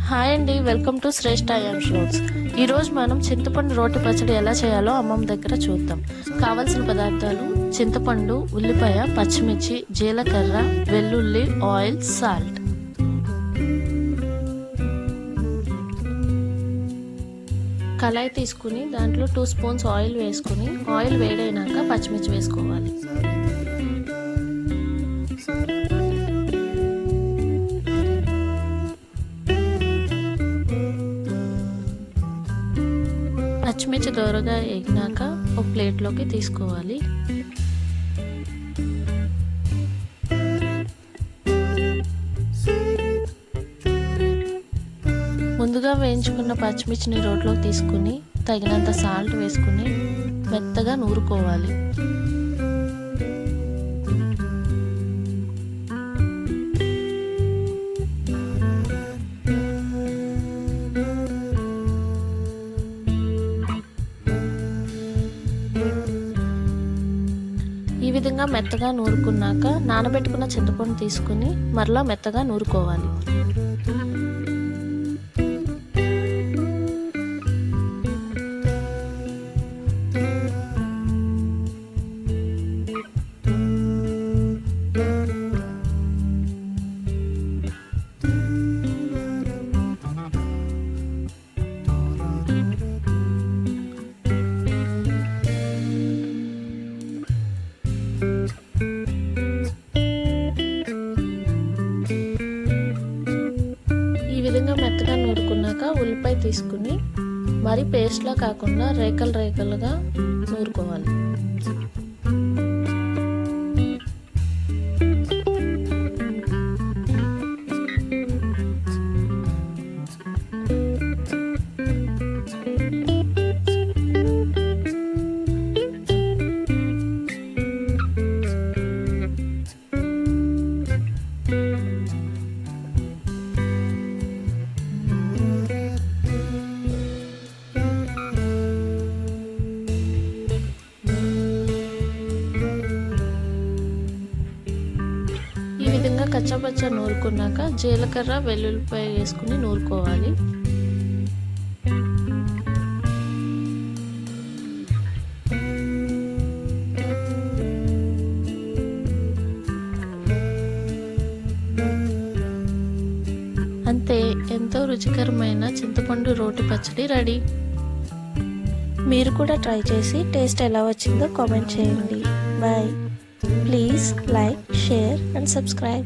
Hi అండి, welcome to Shreshtha shows. ఈరోజు మనం చింతపండు రోటి పచ్చడి ఎలా చేయాలో అమ్మమ్మ దగ్గర చూద్దాం. కావలసిన పదార్థాలు: చింతపండు, ఉల్లిపాయ, పచ్చిమిర్చి, జీలకర్ర, వెల్లుల్లి, ఆయిల్, సాల్ట్. కళాయి తీసుకుని దాంట్లో 2 స్పూన్స్ ఆయిల్ వేసుకుని ఆయిల్ వేడైనాక పచ్చిమిర్చి వేసుకోవాలి. పచ్చిమిర్చి దోరగా వేగినాక ఒక ప్లేట్లోకి తీసుకోవాలి. ముందుగా వేయించుకున్న పచ్చిమిర్చిని రోట్లోకి తీసుకుని తగినంత సాల్ట్ వేసుకుని మెత్తగా నూరుకోవాలి. ఈ విధంగా మెత్తగా నూరుకున్నాక నానబెట్టుకున్న చింతపండు తీసుకుని మరలా మెత్తగా నూరుకోవాలి. ఈ విధంగా మెత్తగా నూరుకున్నాక ఉల్లిపాయ తీసుకుని మరి పేస్ట్లా కాకుండా రేకలుగా నూరుకోవాలి. ఈ విధంగా కచ్చాపచ్చా నూరుకున్నాక జీలకర్ర, వెల్లుల్లిపాయ వేసుకుని నూరుకోవాలి. అంతే, ఎంతో రుచికరమైన చింతపండు రోటి పచ్చడి రెడీ. మీరు కూడా ట్రై చేసి టేస్ట్ ఎలా వచ్చిందో కామెంట్ చేయండి. Bye. Please like, share and subscribe.